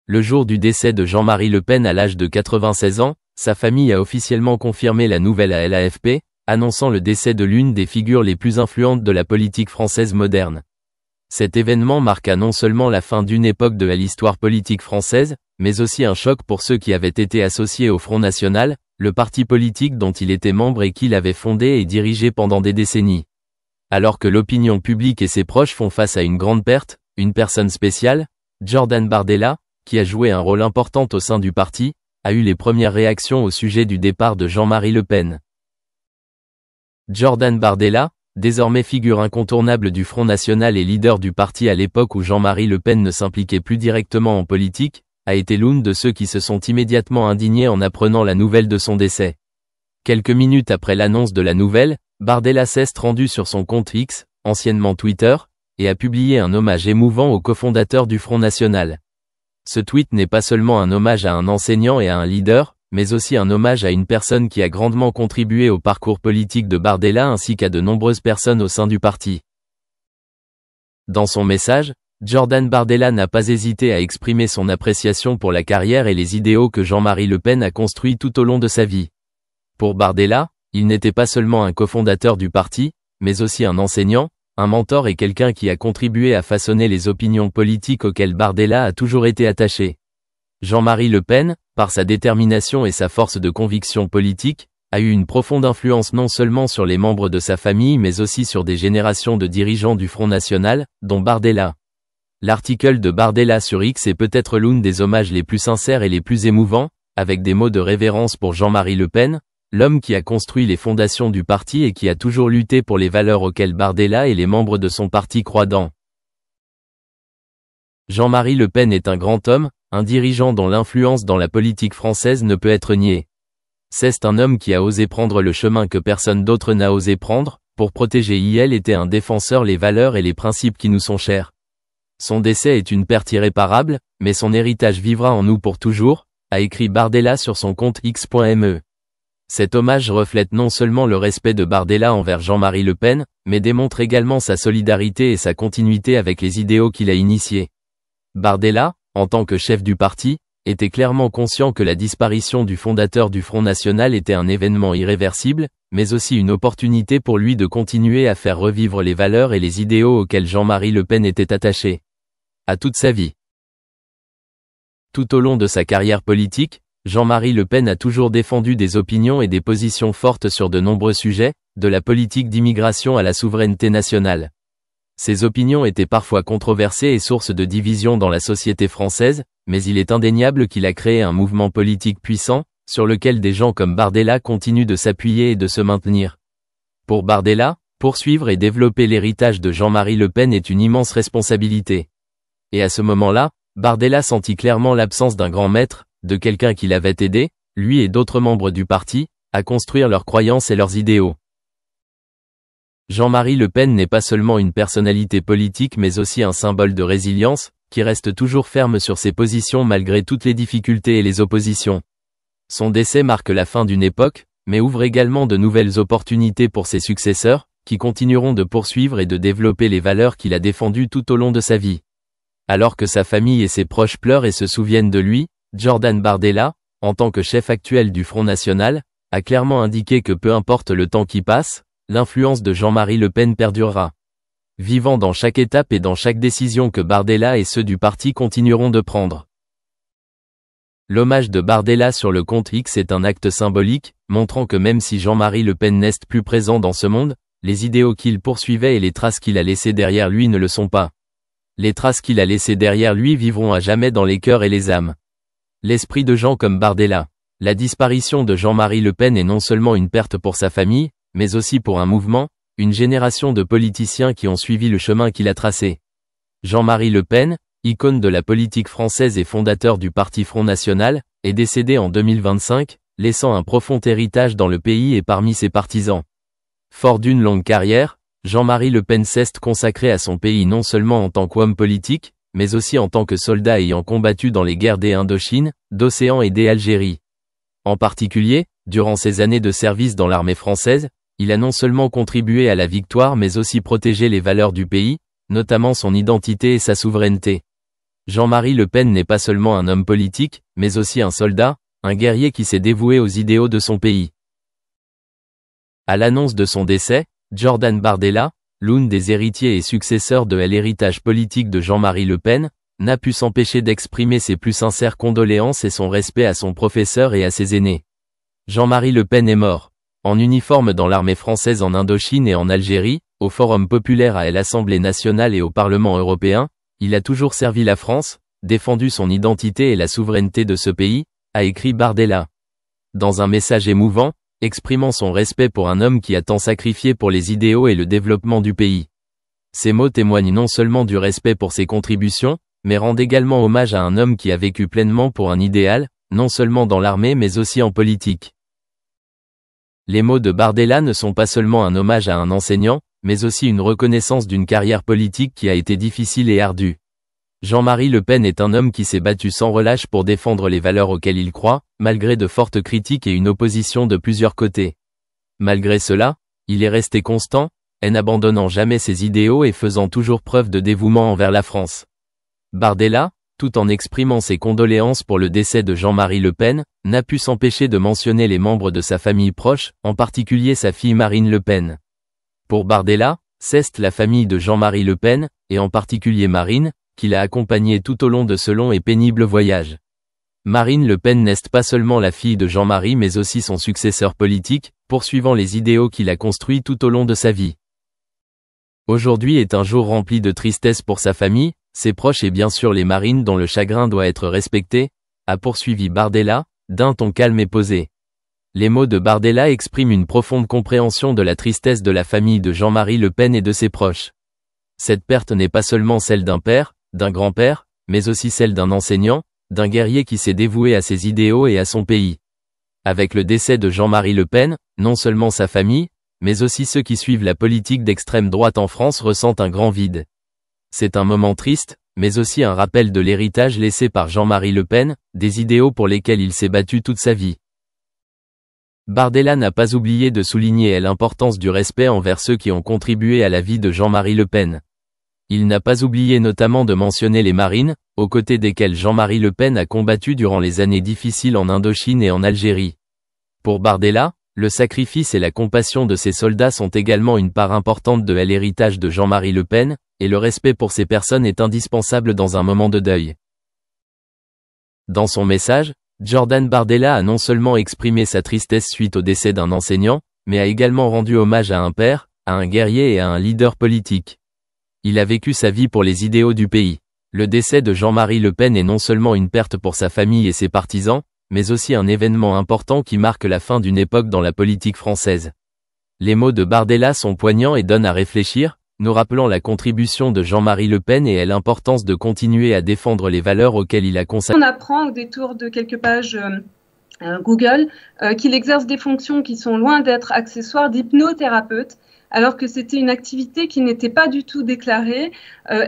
Le jour du décès de Jean-Marie Le Pen à l'âge de 96 ans, sa famille a officiellement confirmé la nouvelle à l'AFP, annonçant le décès de l'une des figures les plus influentes de la politique française moderne. Cet événement marqua non seulement la fin d'une époque de l'histoire politique française, mais aussi un choc pour ceux qui avaient été associés au Front National, le parti politique dont il était membre et qu'il avait fondé et dirigé pendant des décennies. Alors que l'opinion publique et ses proches font face à une grande perte, une personne spéciale, Jordan Bardella, qui a joué un rôle important au sein du parti, a eu les premières réactions au sujet du départ de Jean-Marie Le Pen. Jordan Bardella, désormais figure incontournable du Front National et leader du parti à l'époque où Jean-Marie Le Pen ne s'impliquait plus directement en politique, a été l'une de ceux qui se sont immédiatement indignés en apprenant la nouvelle de son décès. Quelques minutes après l'annonce de la nouvelle, Bardella s'est rendu sur son compte X, anciennement Twitter, et a publié un hommage émouvant au cofondateur du Front National. Ce tweet n'est pas seulement un hommage à un enseignant et à un leader, mais aussi un hommage à une personne qui a grandement contribué au parcours politique de Bardella ainsi qu'à de nombreuses personnes au sein du parti. Dans son message, Jordan Bardella n'a pas hésité à exprimer son appréciation pour la carrière et les idéaux que Jean-Marie Le Pen a construits tout au long de sa vie. Pour Bardella, il n'était pas seulement un cofondateur du parti, mais aussi un enseignant, un mentor et quelqu'un qui a contribué à façonner les opinions politiques auxquelles Bardella a toujours été attaché. Jean-Marie Le Pen, par sa détermination et sa force de conviction politique, a eu une profonde influence non seulement sur les membres de sa famille mais aussi sur des générations de dirigeants du Front National, dont Bardella. L'article de Bardella sur X est peut-être l'une des hommages les plus sincères et les plus émouvants, avec des mots de révérence pour Jean-Marie Le Pen, l'homme qui a construit les fondations du parti et qui a toujours lutté pour les valeurs auxquelles Bardella et les membres de son parti croient dans. Jean-Marie Le Pen est un grand homme, un dirigeant dont l'influence dans la politique française ne peut être niée. C'est un homme qui a osé prendre le chemin que personne d'autre n'a osé prendre, pour protéger il était un défenseur les valeurs et les principes qui nous sont chers. Son décès est une perte irréparable, mais son héritage vivra en nous pour toujours, a écrit Bardella sur son compte X.me. Cet hommage reflète non seulement le respect de Bardella envers Jean-Marie Le Pen, mais démontre également sa solidarité et sa continuité avec les idéaux qu'il a initiés. Bardella, en tant que chef du parti, était clairement conscient que la disparition du fondateur du Front National était un événement irréversible, mais aussi une opportunité pour lui de continuer à faire revivre les valeurs et les idéaux auxquels Jean-Marie Le Pen était attaché. À toute sa vie. Tout au long de sa carrière politique, Jean-Marie Le Pen a toujours défendu des opinions et des positions fortes sur de nombreux sujets, de la politique d'immigration à la souveraineté nationale. Ses opinions étaient parfois controversées et source de division dans la société française, mais il est indéniable qu'il a créé un mouvement politique puissant, sur lequel des gens comme Bardella continuent de s'appuyer et de se maintenir. Pour Bardella, poursuivre et développer l'héritage de Jean-Marie Le Pen est une immense responsabilité. Et à ce moment-là, Bardella sentit clairement l'absence d'un grand maître, de quelqu'un qui l'avait aidé, lui et d'autres membres du parti, à construire leurs croyances et leurs idéaux. Jean-Marie Le Pen n'est pas seulement une personnalité politique mais aussi un symbole de résilience, qui reste toujours ferme sur ses positions malgré toutes les difficultés et les oppositions. Son décès marque la fin d'une époque, mais ouvre également de nouvelles opportunités pour ses successeurs, qui continueront de poursuivre et de développer les valeurs qu'il a défendues tout au long de sa vie. Alors que sa famille et ses proches pleurent et se souviennent de lui, Jordan Bardella, en tant que chef actuel du Front National, a clairement indiqué que peu importe le temps qui passe, l'influence de Jean-Marie Le Pen perdurera. Vivant dans chaque étape et dans chaque décision que Bardella et ceux du parti continueront de prendre. L'hommage de Bardella sur le compte X est un acte symbolique, montrant que même si Jean-Marie Le Pen n'est plus présent dans ce monde, les idéaux qu'il poursuivait et les traces qu'il a laissées derrière lui ne le sont pas. Les traces qu'il a laissées derrière lui vivront à jamais dans les cœurs et les âmes. L'esprit de gens comme Bardella. La disparition de Jean-Marie Le Pen est non seulement une perte pour sa famille, mais aussi pour un mouvement, une génération de politiciens qui ont suivi le chemin qu'il a tracé. Jean-Marie Le Pen, icône de la politique française et fondateur du parti Front National, est décédé en 2025, laissant un profond héritage dans le pays et parmi ses partisans. Fort d'une longue carrière, Jean-Marie Le Pen s'est consacré à son pays non seulement en tant qu'homme politique, mais aussi en tant que soldat ayant combattu dans les guerres des Indochine, d'Océan et des Algérie. En particulier, durant ses années de service dans l'armée française, il a non seulement contribué à la victoire mais aussi protégé les valeurs du pays, notamment son identité et sa souveraineté. Jean-Marie Le Pen n'est pas seulement un homme politique, mais aussi un soldat, un guerrier qui s'est dévoué aux idéaux de son pays. À l'annonce de son décès, Jordan Bardella, l'une des héritiers et successeurs de l'héritage politique de Jean-Marie Le Pen, n'a pu s'empêcher d'exprimer ses plus sincères condoléances et son respect à son professeur et à ses aînés. Jean-Marie Le Pen est mort, en uniforme dans l'armée française en Indochine et en Algérie, au Forum populaire à l'Assemblée nationale et au Parlement européen. Il a toujours servi la France, défendu son identité et la souveraineté de ce pays, a écrit Bardella. Dans un message émouvant, exprimant son respect pour un homme qui a tant sacrifié pour les idéaux et le développement du pays. Ces mots témoignent non seulement du respect pour ses contributions, mais rendent également hommage à un homme qui a vécu pleinement pour un idéal, non seulement dans l'armée mais aussi en politique. Les mots de Bardella ne sont pas seulement un hommage à un enseignant, mais aussi une reconnaissance d'une carrière politique qui a été difficile et ardue. Jean-Marie Le Pen est un homme qui s'est battu sans relâche pour défendre les valeurs auxquelles il croit, malgré de fortes critiques et une opposition de plusieurs côtés. Malgré cela, il est resté constant, n'abandonnant jamais ses idéaux et faisant toujours preuve de dévouement envers la France. Bardella, tout en exprimant ses condoléances pour le décès de Jean-Marie Le Pen, n'a pu s'empêcher de mentionner les membres de sa famille proche, en particulier sa fille Marine Le Pen. Pour Bardella, c'est la famille de Jean-Marie Le Pen, et en particulier Marine, qui l'a accompagné tout au long de ce long et pénible voyage. Marine Le Pen n'est pas seulement la fille de Jean-Marie mais aussi son successeur politique, poursuivant les idéaux qu'il a construits tout au long de sa vie. Aujourd'hui est un jour rempli de tristesse pour sa famille, ses proches et bien sûr les Marines dont le chagrin doit être respecté, a poursuivi Bardella, d'un ton calme et posé. Les mots de Bardella expriment une profonde compréhension de la tristesse de la famille de Jean-Marie Le Pen et de ses proches. Cette perte n'est pas seulement celle d'un père, d'un grand-père, mais aussi celle d'un enseignant, d'un guerrier qui s'est dévoué à ses idéaux et à son pays. Avec le décès de Jean-Marie Le Pen, non seulement sa famille, mais aussi ceux qui suivent la politique d'extrême droite en France ressentent un grand vide. C'est un moment triste, mais aussi un rappel de l'héritage laissé par Jean-Marie Le Pen, des idéaux pour lesquels il s'est battu toute sa vie. Bardella n'a pas oublié de souligner l'importance du respect envers ceux qui ont contribué à la vie de Jean-Marie Le Pen. Il n'a pas oublié notamment de mentionner les Marines, aux côtés desquels Jean-Marie Le Pen a combattu durant les années difficiles en Indochine et en Algérie. Pour Bardella, le sacrifice et la compassion de ces soldats sont également une part importante de l'héritage de Jean-Marie Le Pen, et le respect pour ces personnes est indispensable dans un moment de deuil. Dans son message, Jordan Bardella a non seulement exprimé sa tristesse suite au décès d'un enseignant, mais a également rendu hommage à un père, à un guerrier et à un leader politique. Il a vécu sa vie pour les idéaux du pays. Le décès de Jean-Marie Le Pen est non seulement une perte pour sa famille et ses partisans, mais aussi un événement important qui marque la fin d'une époque dans la politique française. Les mots de Bardella sont poignants et donnent à réfléchir, nous rappelant la contribution de Jean-Marie Le Pen et l'importance de continuer à défendre les valeurs auxquelles il a consacré. On apprend au détour de quelques pages Google qu'il exerce des fonctions qui sont loin d'être accessoires d'hypnothérapeute, alors que c'était une activité qui n'était pas du tout déclarée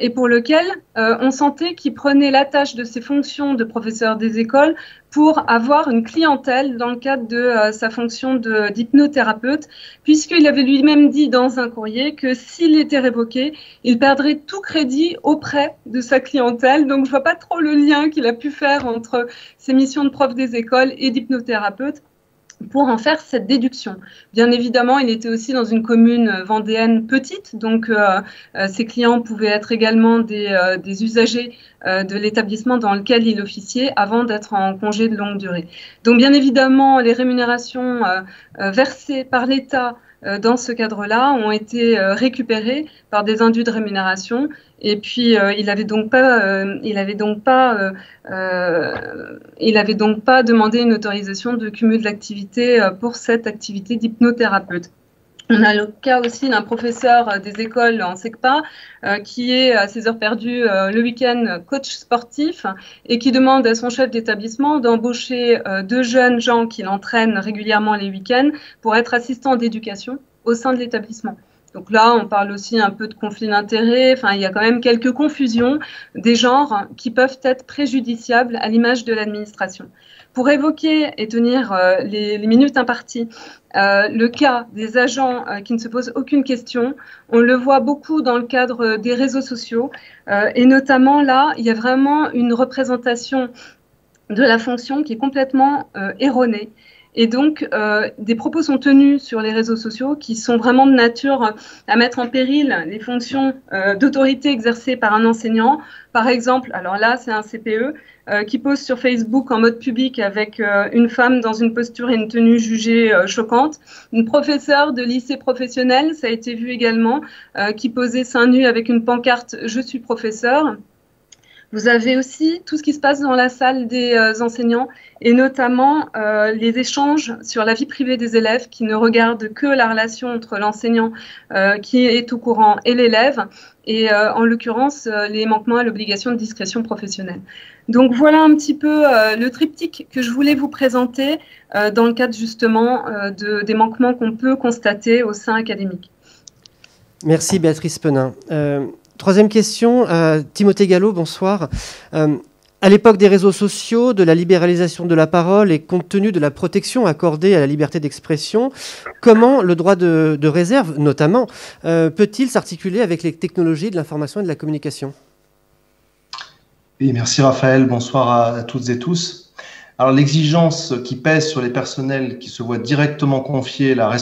et pour lequel on sentait qu'il prenait la tâche de ses fonctions de professeur des écoles pour avoir une clientèle dans le cadre de sa fonction d'hypnothérapeute, puisqu'il avait lui-même dit dans un courrier que s'il était révoqué, il perdrait tout crédit auprès de sa clientèle. Donc je vois pas trop le lien qu'il a pu faire entre ses missions de prof des écoles et d'hypnothérapeute pour en faire cette déduction. Bien évidemment, il était aussi dans une commune vendéenne petite, donc ses clients pouvaient être également des usagers de l'établissement dans lequel il officiait avant d'être en congé de longue durée. Donc bien évidemment, les rémunérations versées par l'État dans ce cadre-là ont été récupérées par des indus de rémunération. Et puis il avait donc pas demandé une autorisation de cumul d'activité pour cette activité d'hypnothérapeute. On a le cas aussi d'un professeur des écoles en SECPA qui est à ses heures perdues le week-end coach sportif et qui demande à son chef d'établissement d'embaucher 2 jeunes gens qu'il entraîne régulièrement les week-ends pour être assistants d'éducation au sein de l'établissement. Donc là, on parle aussi un peu de conflit d'intérêts. Enfin, il y a quand même quelques confusions des genres qui peuvent être préjudiciables à l'image de l'administration. Pour évoquer et tenir les minutes imparties, le cas des agents qui ne se posent aucune question, on le voit beaucoup dans le cadre des réseaux sociaux. Et notamment là, il y a vraiment une représentation de la fonction qui est complètement erronée. Et donc, des propos sont tenus sur les réseaux sociaux qui sont vraiment de nature à mettre en péril les fonctions d'autorité exercées par un enseignant. Par exemple, alors là, c'est un CPE qui pose sur Facebook en mode public avec une femme dans une posture et une tenue jugée choquante. Une professeure de lycée professionnel, ça a été vu également, qui posait seins nus avec une pancarte « Je suis professeur ». Vous avez aussi tout ce qui se passe dans la salle des enseignants et notamment les échanges sur la vie privée des élèves qui ne regardent que la relation entre l'enseignant qui est au courant et l'élève et en l'occurrence les manquements à l'obligation de discrétion professionnelle. Donc voilà un petit peu le triptyque que je voulais vous présenter dans le cadre justement des manquements qu'on peut constater au sein académique. Merci Béatrice Penin. Troisième question, Timothée Gallo, bonsoir. À l'époque des réseaux sociaux, de la libéralisation de la parole et compte tenu de la protection accordée à la liberté d'expression, comment le droit de réserve, notamment, peut-il s'articuler avec les technologies de l'information et de la communication ? Oui, merci Raphaël, bonsoir à toutes et tous. Alors l'exigence qui pèse sur les personnels qui se voient directement confier la responsabilité